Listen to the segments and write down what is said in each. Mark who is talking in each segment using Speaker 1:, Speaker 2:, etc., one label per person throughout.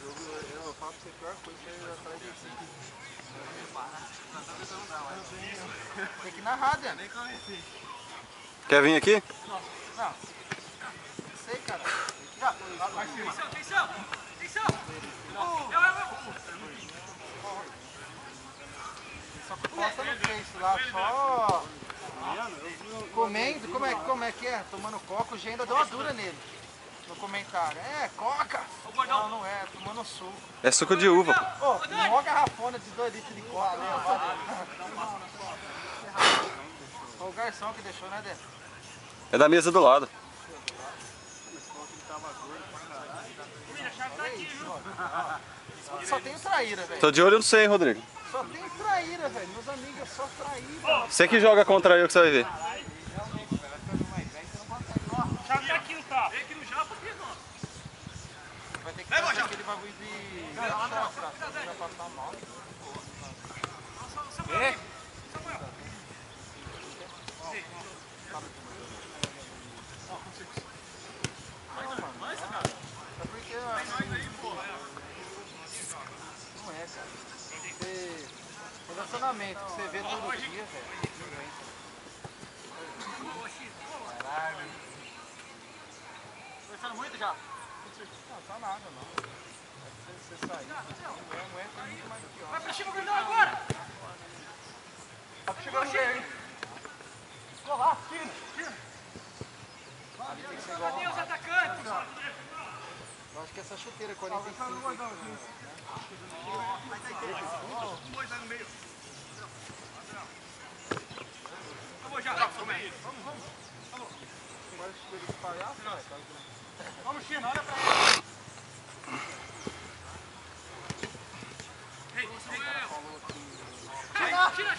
Speaker 1: Eu falo pra você, a pior coisa que é atrás de si. Tem que ir na rádio, nem conheci.
Speaker 2: Quer vir aqui?
Speaker 1: Não. Não sei, cara. Atenção! Só que posta no Face lá, só comendo, como é que é? Tomando coca, o G ainda deu uma dura nele. No comentário. É, coca! Não, não é, tomando suco.
Speaker 2: É suco de uva.
Speaker 1: Ô, uma garrafona de 2 litros de coca. Foi o garçom que deixou, né, Dê?
Speaker 2: É da mesa do lado.
Speaker 1: Só tem traíra, velho.
Speaker 2: Tô de olho no você, hein, Rodrigo.
Speaker 1: Só tem traíra, velho. Meus amigos é só traíra.
Speaker 2: Você que joga contra eu que você vai ver.
Speaker 3: Chave aqui, tá? Vem aqui no Japa, aqui, não.
Speaker 1: Vai ter que fazer aquele bagulho de... Vai passar mal.
Speaker 3: É?
Speaker 1: É porque... Não é, cara. Relacionamento que você vê todo dia, velho. Caralho. Conversando muito já? Não, tá nada, não. Você sair, mulher tem muito mais do que homem.
Speaker 3: Vai pra cima, Gordão, agora!
Speaker 1: Tá chegando bem, hein? Vou lá, tira! Ali tem que ser igual
Speaker 3: Cadê os atacantes?
Speaker 1: Eu acho que essa chuteira 45.
Speaker 3: Dois lá no meio. Vamos já, vamos aí. Vamos.
Speaker 1: Agora chuteira de palhaço, vai.
Speaker 3: Vamos, China, olha pra ele. Ei, tira.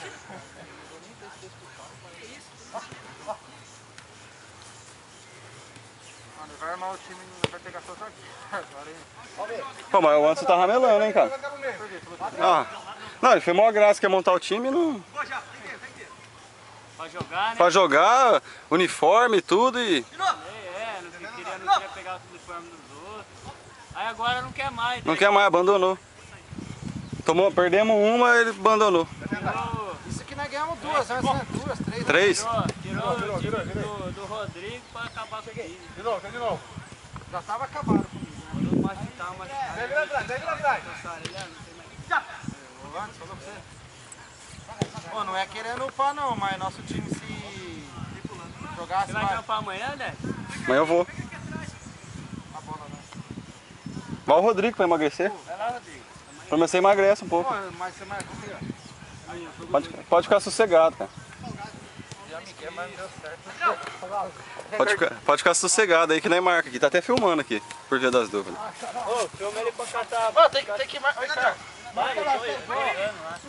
Speaker 1: Mano, vai armar o time, não vai pegar só aqui. Agora
Speaker 2: Pô, mas o Anderson tá ramelando, hein, cara. Ah, não, ele fez mó graça, quer montar o time e não...
Speaker 3: Pra jogar, né?
Speaker 2: Pra jogar, uniforme e tudo e...
Speaker 3: Não queria pegar o uniforme dos outros. Aí agora não quer mais.
Speaker 2: Não quer mais, abandonou. Perdemos uma, ele abandonou.
Speaker 1: isso aqui nós ganhamos duas, né? Duas, três.
Speaker 2: Três?
Speaker 3: Tirou o time do Rodrigo pra acabar com ele.
Speaker 1: De novo. Já tava acabado comigo, né?
Speaker 3: Mandou machucar.
Speaker 1: Pega lá atrás.
Speaker 3: Ele não tem mais.
Speaker 1: Ô, Lance, falou pra você. Pô, não é querendo upar não, mas nosso time se jogasse
Speaker 3: Você vai
Speaker 1: mais...
Speaker 3: acampar amanhã, né?
Speaker 2: Amanhã eu vou.
Speaker 1: A bola, né?
Speaker 2: Vai o Rodrigo pra emagrecer.
Speaker 3: Vai lá, Rodrigo.
Speaker 2: Pra mim você emagrece um pouco.
Speaker 1: Pô, mas você mais...
Speaker 2: Pode ficar sossegado, cara.
Speaker 1: Já me quer, mas não deu certo.
Speaker 2: Pode ficar sossegado aí que nem marca aqui. Tá até filmando aqui, por via das dúvidas.
Speaker 3: Ô, filma ele pra catar.
Speaker 1: Ó, tem que... Vai, cara.
Speaker 3: Vai, eu tô jogando lá.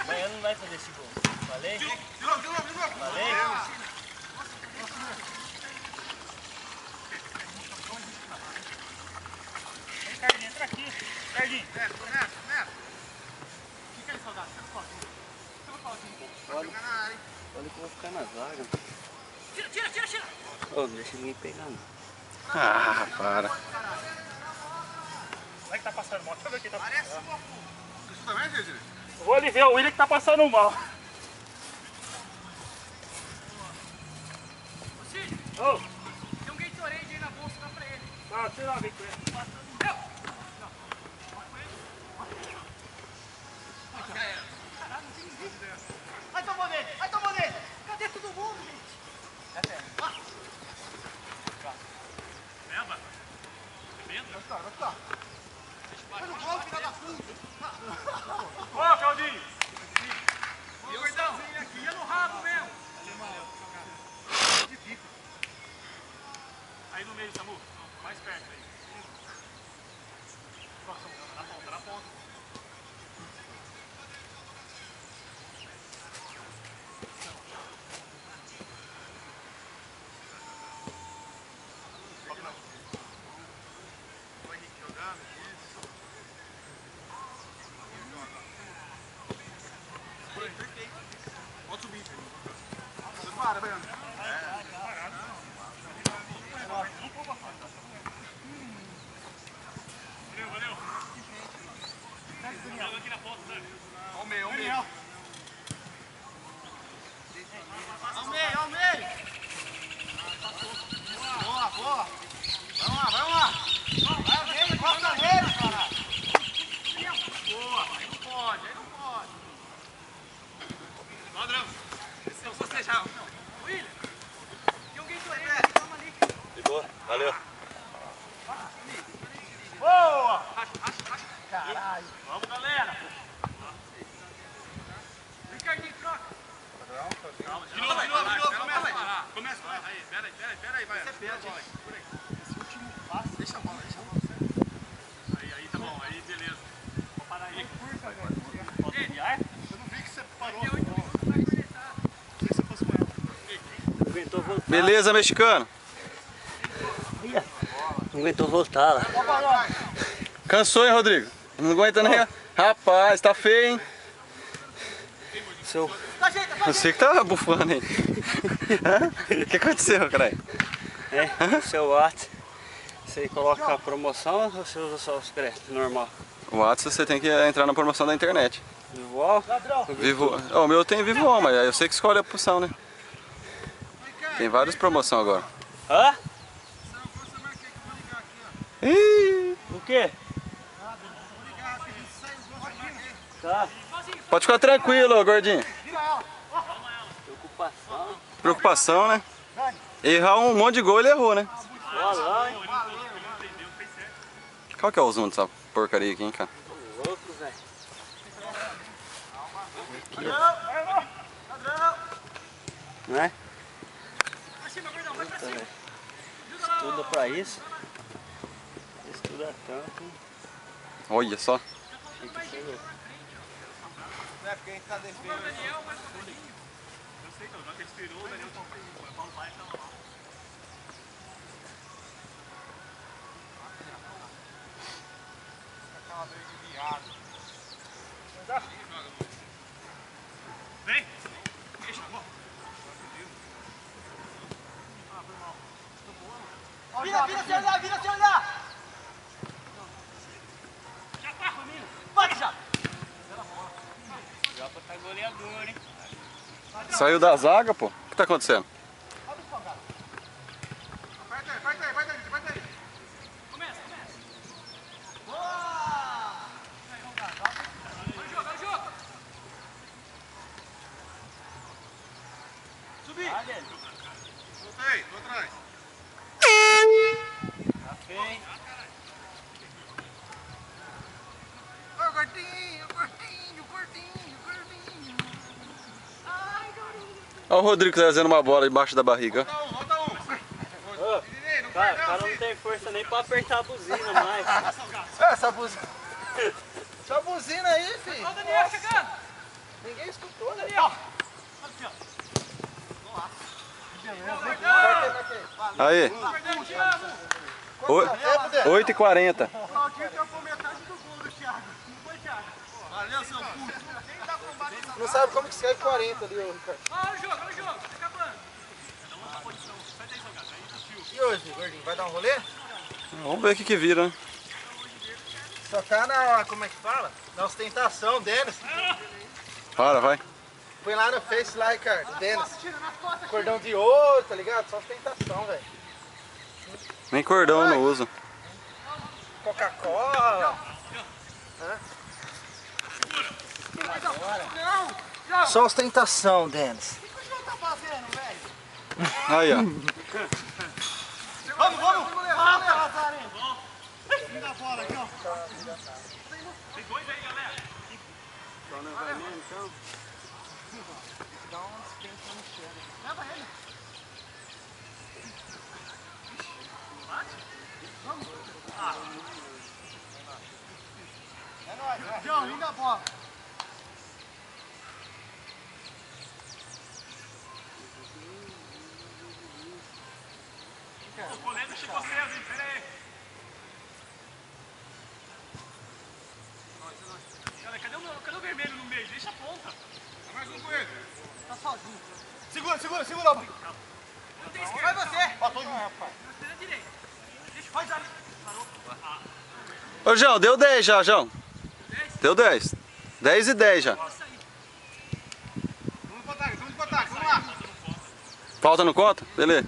Speaker 3: Amanhã não vai fazer esse gol. Falei?
Speaker 1: De novo.
Speaker 3: Falei? Vem, Carlinhos, entra aqui. Carlinhos.
Speaker 1: Neto.
Speaker 3: Fica aí, saudade.
Speaker 2: Olha que eu vou ficar na zaga.
Speaker 3: Tira.
Speaker 2: Ô, não deixa ninguém pegar não. Ah, para.
Speaker 3: Vai que tá passando mal. Deixa eu ver quem tá passando mal.
Speaker 1: Isso também, gente?
Speaker 3: Vou ali ver o William que tá passando mal. Ô!
Speaker 4: Tem um Gatorade aí na bolsa, dá pra ele.
Speaker 3: Tá, tira lá, vem com ele.
Speaker 4: Vai, tomou nele! Cadê todo mundo, gente?
Speaker 3: Leva.
Speaker 1: Vai ficar. Faz o gol, filha da puta!
Speaker 3: Ô, Claudinho!
Speaker 4: E o Gordão, ia no rabo mesmo.
Speaker 3: Aí no meio, Samu. Mais perto aí. Na ponta.
Speaker 1: Pode subir. Você para, Baiano. Começa. Aí, pera aí, vai. Deixa a bola. Aí, tá bom, aí, beleza. Vou parar aí.
Speaker 3: Falta de ar?
Speaker 1: Eu não vi que você parou. Não sei se você fosse com ela.
Speaker 3: Aguentou voltar.
Speaker 2: Beleza, mexicano.
Speaker 3: Não aguentou voltar lá.
Speaker 2: Cansou, hein, Rodrigo? Não aguenta nem. Rapaz, tá feio, hein?
Speaker 3: Seu...
Speaker 2: Você que tá bufando, hein? Hã? O que aconteceu, caralho?
Speaker 3: É, o seu WhatsApp. Você coloca a promoção ou você usa só os créditos normal?
Speaker 2: O WhatsApp você tem que entrar na promoção da internet.
Speaker 3: Igual?
Speaker 2: Vivo... Oh, o meu tem Vivo, mas aí você que escolhe a opção, né? Tem várias promoções agora.
Speaker 3: Hã?
Speaker 2: Ih,
Speaker 3: O quê? Tá.
Speaker 2: pode ficar tranquilo, gordinho.
Speaker 3: Preocupação.
Speaker 2: Preocupação, né? Errar um monte de gol, ele errou, né?
Speaker 3: Olha lá, hein?
Speaker 2: Qual que é o zoom dessa porcaria aqui, hein, cara?
Speaker 3: Louco, velho. Não é? Puta, velho. Estuda pra isso. Estuda tanto.
Speaker 2: Olha só.
Speaker 3: Achei que você é louco.
Speaker 1: Não é porque a gente tá defendendo. Eu sei, então, já que ele tirou, o Daniel o Paulo vai então lá. Aquela vez de viado. Vem! Deixa a bola.
Speaker 4: Vira, se olhar!
Speaker 1: Já tá, Romino!
Speaker 4: Bate já!
Speaker 3: Já pra tá goleador, hein?
Speaker 2: Saiu da zaga, pô. O que tá acontecendo?
Speaker 1: Aperta aí. Começa. Olha o jogo.
Speaker 4: Subir!
Speaker 1: Voltei, tô atrás.
Speaker 3: Tá feio.
Speaker 1: Ô, gordinho.
Speaker 2: Olha o Rodrigo trazendo uma bola embaixo da barriga.
Speaker 1: Volta um. Ednei, não
Speaker 3: Cara, o
Speaker 1: perdeu,
Speaker 3: cara não
Speaker 1: filho.
Speaker 3: tem força nem pra apertar a buzina mais.
Speaker 4: Essa buzina aí, filho!
Speaker 1: Ó o Daniel chegando.
Speaker 4: Ninguém escutou, né?
Speaker 1: Daniel.
Speaker 2: Aí,
Speaker 1: Perdeu, Thiago.
Speaker 2: 8h40.
Speaker 1: Claudinho tampou metade do gol do Thiago. Não foi, Thiago? Valeu, seu puto.
Speaker 4: Não sabe como que escreve 40 ali, ô Ricardo.
Speaker 1: Olha o jogo. Tá acabando.
Speaker 4: E hoje, gordinho, vai dar um rolê?
Speaker 2: Vamos ver o que vira, né?
Speaker 4: Só tá na, como é que fala? Na ostentação, Denis.
Speaker 2: Para, vai.
Speaker 4: Põe lá no Face lá, Ricardo, Denis. Cordão de ouro, tá ligado? Só ostentação, velho.
Speaker 2: Nem cordão eu não uso.
Speaker 4: Coca-Cola. Só ostentação, Denis.
Speaker 2: Aí, ó.
Speaker 4: Vamos!
Speaker 1: Tem dois aí, galera.
Speaker 4: João, linda a bola.
Speaker 1: O goleiro chegou cedo, hein? Pera aí. Cara, cadê o vermelho no meio? Deixa a ponta. Mais um com ele.
Speaker 4: Tá sozinho.
Speaker 1: Segura.
Speaker 4: Não tem esquerda. Vai você.
Speaker 1: Passou de rapaz.
Speaker 4: Você na direita. Deixa, faz ali.
Speaker 2: Ô, João, deu 10 já, João. Deu 10. 10 e 10 já.
Speaker 1: Vamos pro ataque, vamos lá.
Speaker 2: Falta no conta? Beleza.